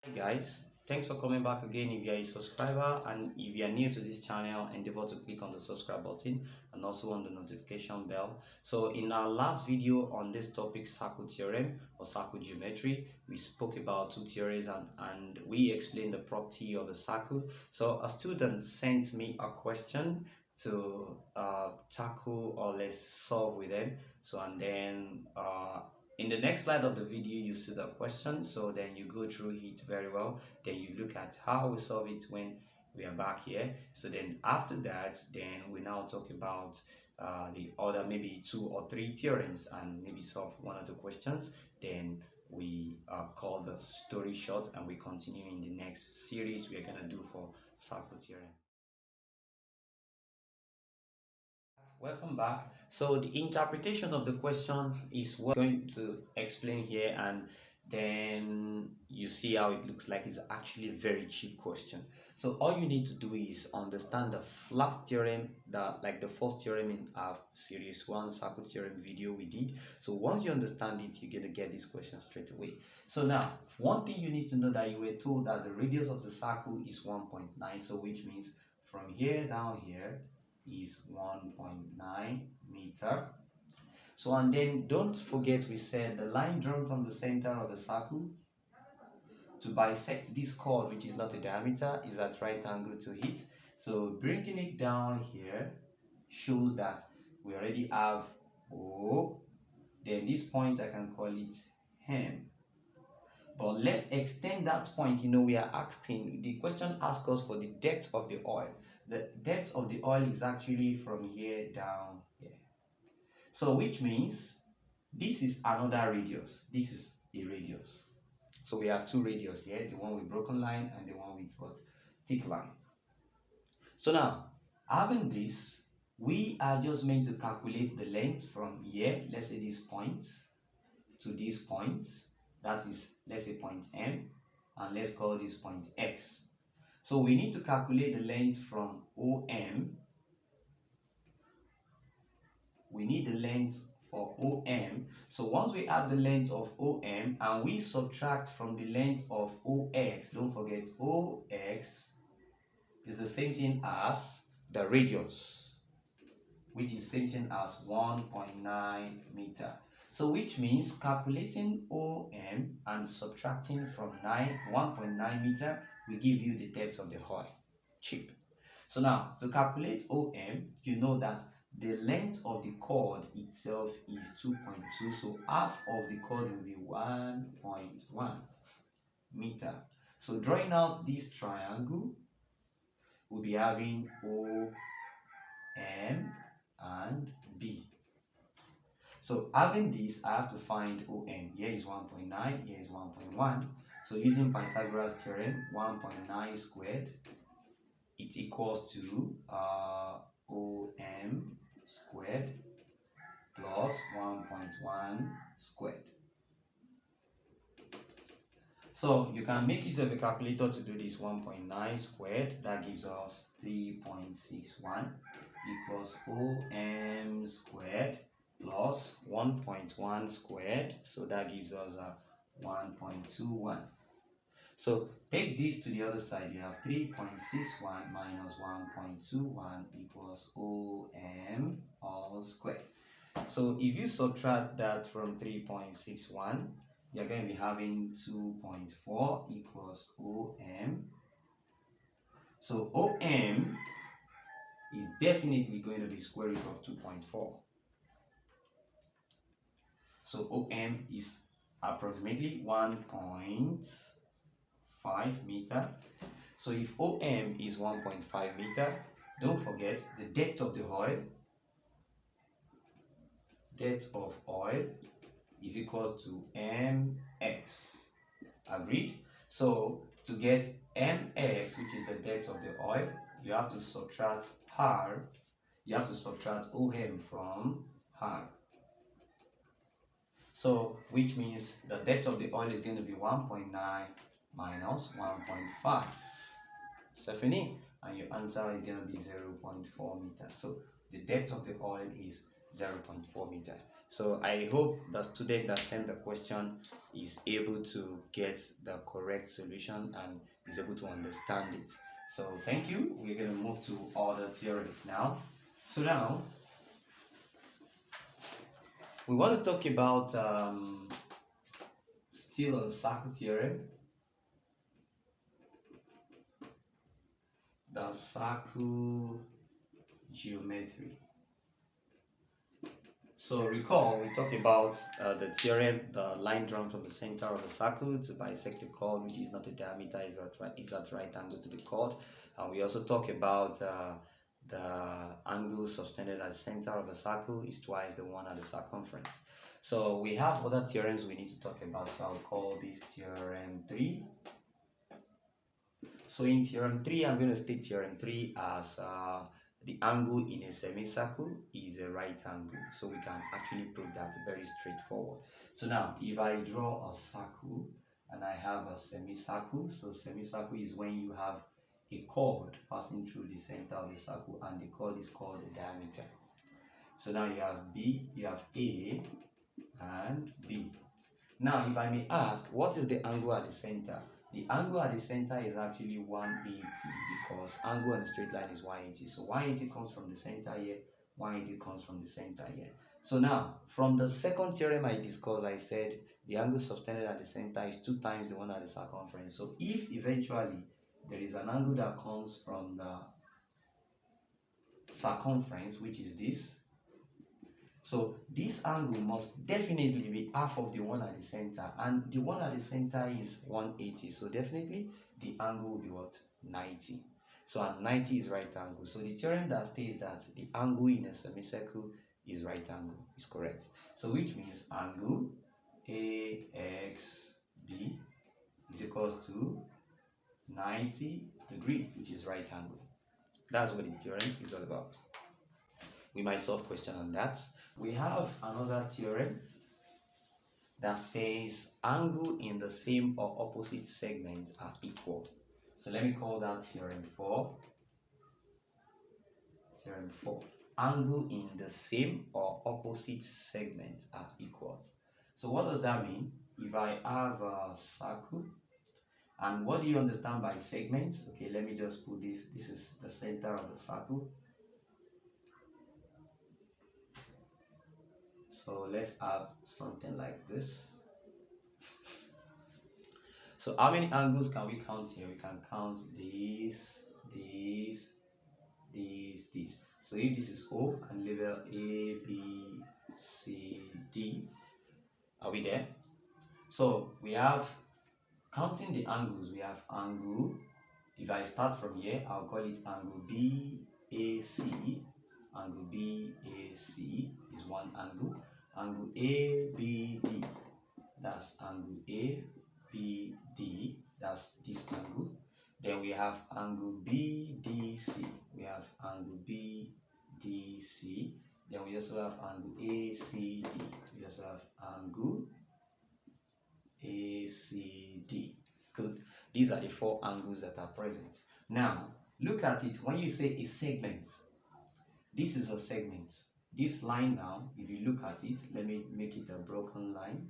Hi guys, thanks for coming back again. If you are a subscriber and if you are new to this channel, endeavor to click on the subscribe button and also on the notification bell. So in our last video on this topic, circle theorem or circle geometry, we spoke about two theories and we explained the property of a circle. So a student sent me a question to tackle or let's solve with them. So and then in the next slide of the video you see the question, so then you go through it very well, then you look at how we solve it when we are back here. So then after that, then we now talk about the other maybe 2 or 3 theorems and maybe solve 1 or 2 questions. Then we call the story short and we continue in the next series we are going to do for circle theorem. Welcome back. So the interpretation of the question is what I'm going to explain here, and then you see how it looks like. It's actually a very cheap question. So all you need to do is understand the last theorem, like the first theorem in our series 1 circle theorem video we did. So once you understand it, you're gonna get this question straight away. So now one thing you need to know, that you were told that the radius of the circle is 1.9, so which means from here down here is 1.9 meter. So and then don't forget, we said the line drawn from the center of the circle to bisect this chord, which is not a diameter, is at right angle to it. So bringing it down here shows that we already have O. Then this point I can call it M. But let's extend that point. We are asking, the question asks us for the depth of the oil. The depth of the oil is actually from here down here. So which means this is another radius. This is a radius. So we have 2 radius here, the one with broken line and the one with what? Thick line. So now, having this, we are just meant to calculate the length from here, let's say this point, to this point. That is, let's say point M, and let's call this point X. So we need to calculate the length from OM. We need the length for OM. So once we add the length of OM and we subtract from the length of OX, don't forget OX is the same thing as the radius, which is same thing as 1.9 meter. So which means calculating OM and subtracting from 1.9 meter will give you the depth of the oil. Cheap. So now to calculate OM, you know that the length of the chord itself is 2.2, so half of the chord will be 1.1 meter. So drawing out this triangle, we'll be having OM and B. So having this, I have to find OM. Here is 1.9, here is 1.1. So using Pythagoras theorem, 1.9 squared, it equals to OM squared plus 1.1 squared. So you can make use of a calculator to do this. 1.9 squared, that gives us 3.61 equals OM squared plus 1.1 squared, so that gives us 1.21. So take this to the other side. You have 3.61 minus 1.21 equals OM all squared. So if you subtract that from 3.61, you're going to be having 2.4 equals OM. So OM is definitely going to be square root of 2.4. So OM is approximately 1.5 meter. So if OM is 1.5 meter, don't forget the depth of the oil. Depth of oil is equals to mx. Agreed? So to get mx, which is the depth of the oil, you have to subtract r. You have to subtract OM from r. So which means the depth of the oil is going to be 1.9 minus 1.5. Stephanie, and your answer is going to be 0.4 meters. So the depth of the oil is 0.4 meter. So I hope the student that sent the question is able to get the correct solution and is able to understand it. So thank you. We're going to move to other theorems now. So now we want to talk about still a circle theorem, the circle geometry. So recall we talked about the theorem, the line drawn from the center of a circle to bisect the chord, which is not a diameter, is at right angle to the chord. And we also talk about the angle subtended at the center of a circle is twice the one at the circumference. So we have other theorems we need to talk about. So I'll call this theorem 3. So in theorem 3, I'm going to state theorem 3 as the angle in a semicircle is a right angle. So we can actually prove that very straightforward. So now, if I draw a circle and I have a semicircle, so semicircle is when you have a chord passing through the center of the circle and the chord is called the diameter. So now you have B, you have A and B. Now, if I may ask, what is the angle at the center? The angle at the center is actually 180 because angle on a straight line is 180. So 180 comes from the center here, 180 comes from the center here. So now, from the second theorem I discussed, I said the angle subtended at the center is 2 times the one at the circumference. So if eventually there is an angle that comes from the circumference, which is this, so this angle must definitely be half of the one at the center, and the one at the center is 180. So definitely the angle will be what? 90. So and 90 is right angle. So the theorem that states that the angle in a semicircle is right angle is correct. So which means angle AXB is equals to 90 degrees, which is right angle. That's what the theorem is all about. We might solve question on that. We have another theorem that says angle in the same or opposite segments are equal. So let me call that theorem 4. Theorem 4. Angle in the same or opposite segments are equal. So what does that mean? If I have a circle, and what do you understand by segments? Okay, let me just put this. This is the center of the circle. So let's have something like this. So how many angles can we count here? We can count this. So if this is O and label A, B, C, D, are we there? So we have, counting the angles, we have angle, if I start from here, I'll call it angle BAC. Angle BAC is one angle. Angle ABD, that's angle ABD, that's this angle. Then we have angle BDC. We have angle BDC. Then we also have angle ACD. We also have angle ACD. Good. These are the 4 angles that are present. Now, look at it. When you say a segment, this is a segment. This line now, if you look at it, let me make it a broken line,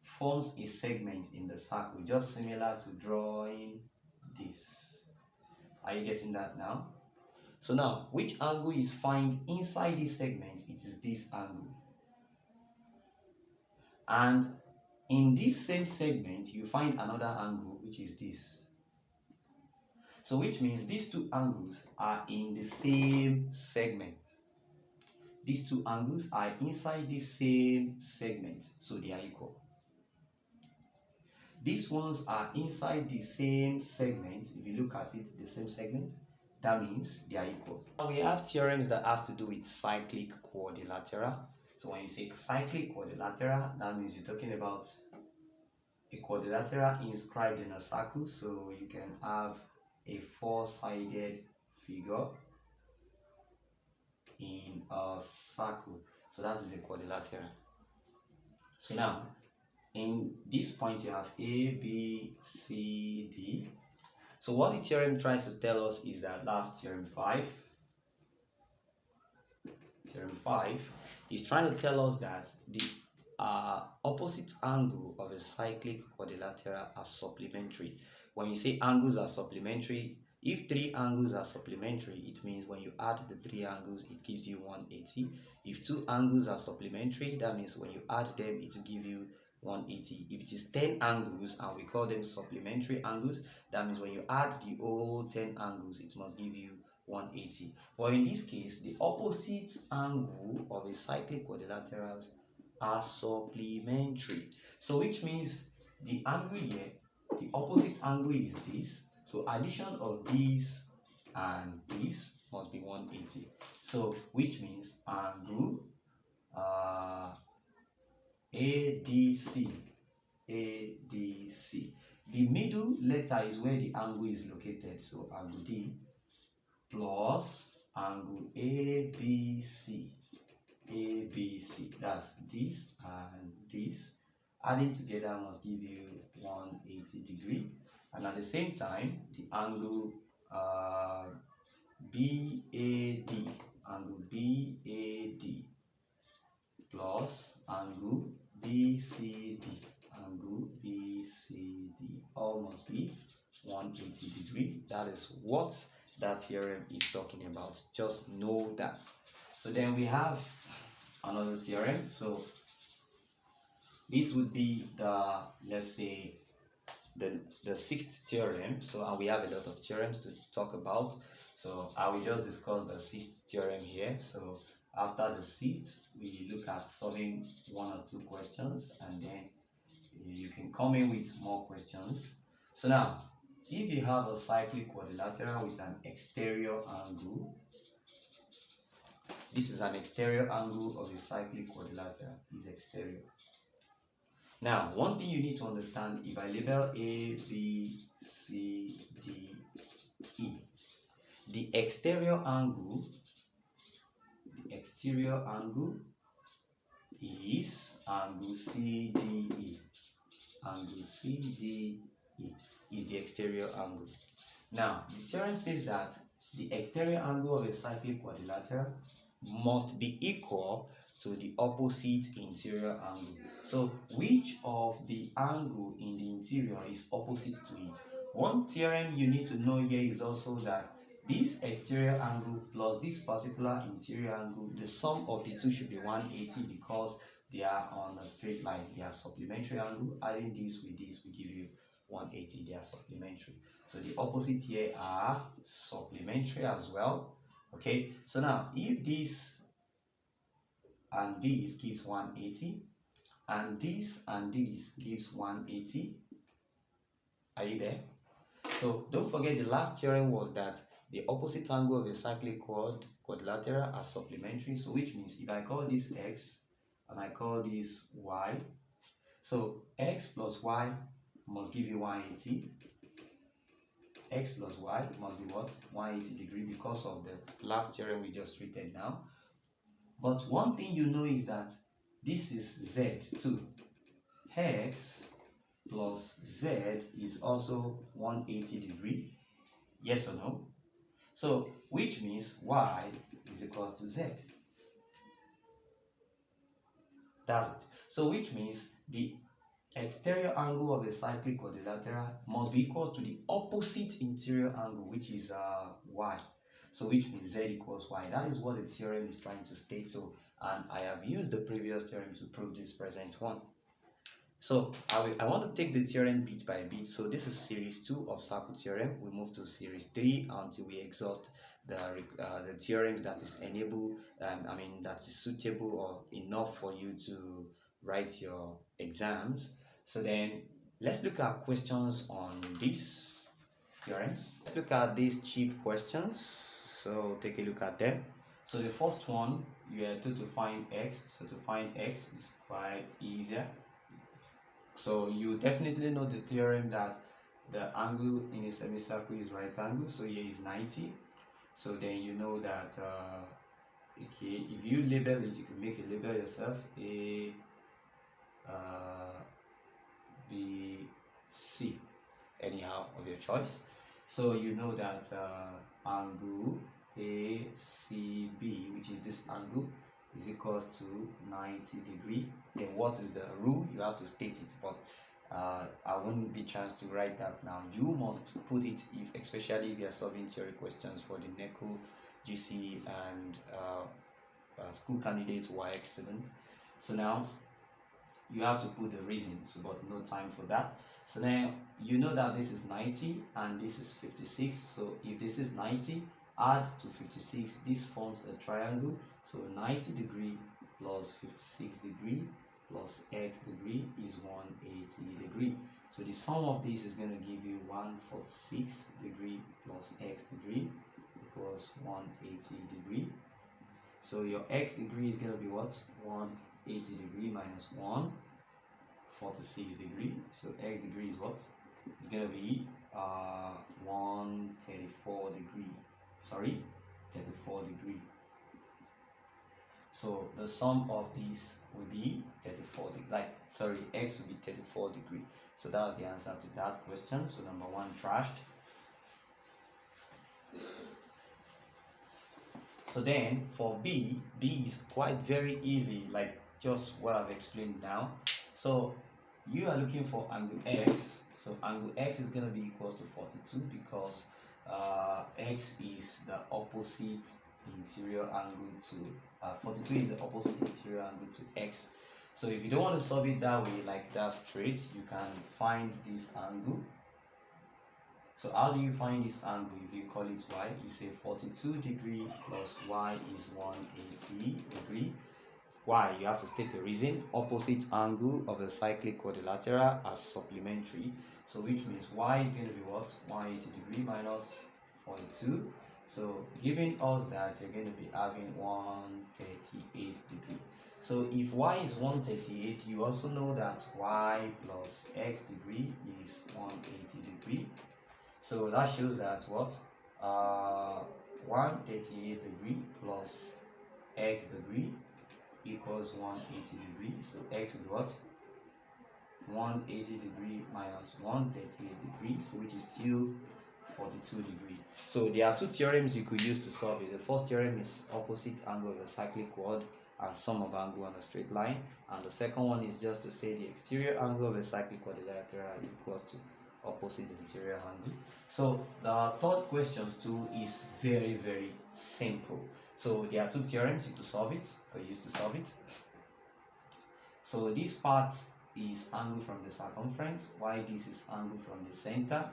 forms a segment in the circle, just similar to drawing this. Are you getting that now? So now, which angle is found inside this segment? It is this angle. And in this same segment, you find another angle, which is this. So which means these 2 angles are in the same segment. These 2 angles are inside the same segment, so they are equal. These ones are inside the same segment. If you look at it, the same segment, that means they are equal. Now we have theorems that has to do with cyclic quadrilateral. So when you say cyclic quadrilateral, that means you're talking about a quadrilateral inscribed in a circle. So you can have a 4-sided figure in a circle. So that is a quadrilateral. So now, in this point, you have A, B, C, D. So what the theorem tries to tell us is that that's theorem 5. theorem 5, is trying to tell us that the opposite angle of a cyclic quadrilateral are supplementary. When you say angles are supplementary, if 3 angles are supplementary, it means when you add the 3 angles, it gives you 180. If 2 angles are supplementary, that means when you add them, it will give you 180. If it is 10 angles and we call them supplementary angles, that means when you add the whole 10 angles, it must give you 180. But in this case, the opposite angle of a cyclic quadrilaterals are supplementary. So which means the angle here, the opposite angle is this. So addition of this and this must be 180. So which means angle ADC. ADC. The middle letter is where the angle is located. So angle D plus angle ABC. ABC. That's this and this. Adding together must give you 180 degree. And at the same time, the angle BAD, angle BAD plus angle BCD, angle BCD, all must be 180 degree. That is what that theorem is talking about. Just know that. So then we have another theorem. So this would be the, let's say, the sixth theorem. So and we have a lot of theorems to talk about. So I will just discuss the sixth theorem here. So after the sixth, we look at solving 1 or 2 questions, and then you can come in with more questions. So now, if you have a cyclic quadrilateral with an exterior angle, this is an exterior angle of a cyclic quadrilateral, is exterior. Now, one thing you need to understand, if I label A, B, C, D, E, the exterior angle is angle CDE. Angle CDE is the exterior angle. Now, the theorem says that the exterior angle of a cyclic quadrilateral must be equal to the opposite interior angle. So, which of the angle in the interior is opposite to it? One theorem you need to know here is also that this exterior angle plus this particular interior angle, the sum of the two should be 180 because they are on a straight line. They are supplementary angle. Adding this will give you 180. They are supplementary. So the opposite here are supplementary as well. Okay, so now if this and this gives 180 and this gives 180, are you there? So don't forget the last theorem was that the opposite angle of a cyclic quadrilateral are supplementary. So which means if I call this x and I call this y, so x plus y must give you 180. X plus y must be what? 180 degree because of the last theorem we just treated now. But one thing you know is that this is z too. X plus z is also 180 degree. Yes or no? So which means y is equal to z. That's it. So which means the exterior angle of a cyclic quadrilateral must be equal to the opposite interior angle, which is y. So which means z equals y. That is what the theorem is trying to state. So, and I have used the previous theorem to prove this present one. So I want to take the theorem bit by bit. So this is series 2 of circle theorem. We move to series 3 until we exhaust the theorems that is that is suitable or enough for you to write your exams. So then let's look at questions on these theorems. Let's look at these cheap questions. So take a look at them. So the first one, you are told to find x. So to find x is quite easier. So you definitely know the theorem that the angle in a semicircle is right angle. So here is 90. So then you know that okay, if you label it, you can make a label yourself. A, B, C, anyhow of your choice. So you know that angle ACB, which is this angle, is equals to 90 degree. Then what is the rule? You have to state it, but I won't be chance to write that now. You must put it, if especially if you are solving theory questions for the NECO, GC, and school candidates, YX students. So now you have to put the reasons, but no time for that. So now you know that this is 90 and this is 56. So if this is 90, add to 56, this forms a triangle. So 90 degree plus 56 degree plus x degree is 180 degree. So the sum of this is going to give you 146 degree plus x degree equals 180 degree. So your x degree is going to be what? 180 degree minus 146 degree. So x degree is what? It's going to be 134 degree. Sorry, 34 degree. So the sum of these will be 34 degree. X will be 34 degree. So that's the answer to that question. So number 1 trashed. So then for B is quite very easy, like just what I've explained now. So you are looking for angle X. So angle X is going to be equals to 42 because X is the opposite interior angle to 42 is the opposite interior angle to X. So if you don't want to solve it that way, like that straight, you can find this angle. So how do you find this angle? If you call it y, you say 42 degree plus y is 180 degree. Why? You have to state the reason. Opposite angle of the cyclic quadrilateral as supplementary. So which means y is going to be what? 180 degree minus 42. So giving us that you're going to be having 138 degree. So if y is 138, you also know that y plus x degree is 180 degree. So that shows that what? 138 degree plus x degree equals 180 degree. So x is what? 180 degree minus 138 degree, so which is still 42 degree. So there are two theorems you could use to solve it. The first theorem is opposite angle of a cyclic quad and sum of angle on a straight line. And the second one is just to say the exterior angle of a cyclic quadrilateral is equals to opposite interior angle. So the third question too is very, very simple. So there are two theorems you could solve it, or use to solve it. So this part is angle from the circumference, while this is angle from the center.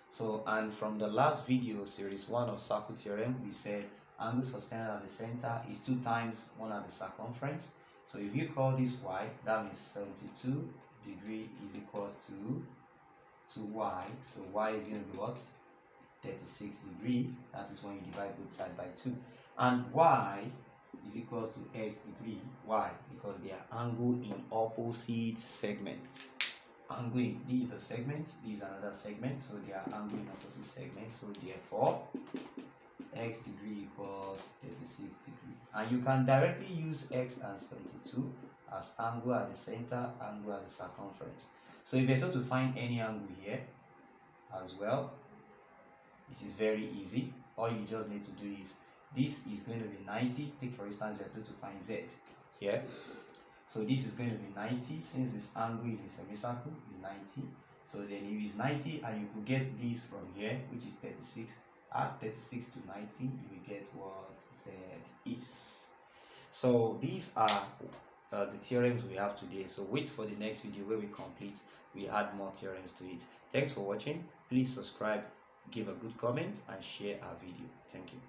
So, and from the last video, series 1 of circle theorem, we said angle subtended at the center is 2 times 1 at the circumference. So if you call this y, that means 72 degree is equals to y. So y is going to be what? 36 degree. That is when you divide both sides by 2. And y is equals to x degree. Why? Because they are angle in opposite segments. Angle, this is a segment, this is another segment, so they are angle in opposite segments. So therefore, x degree equals 36 degree. And you can directly use x and 72 as angle at the center, angle at the circumference. So if you're told to find any angle here as well, it is very easy. All you just need to do is, this is going to be 90. Take for instance, you're told to find z here. So this is going to be 90, since this angle in the semicircle is 90. So then if it's 90 and you could get this from here, which is 36, add 36 to 90, you will get what z is. So these are the theorems we have today. So wait for the next video where we complete, we add more theorems to it. Thanks for watching. Please subscribe, give a good comment and share our video. Thank you.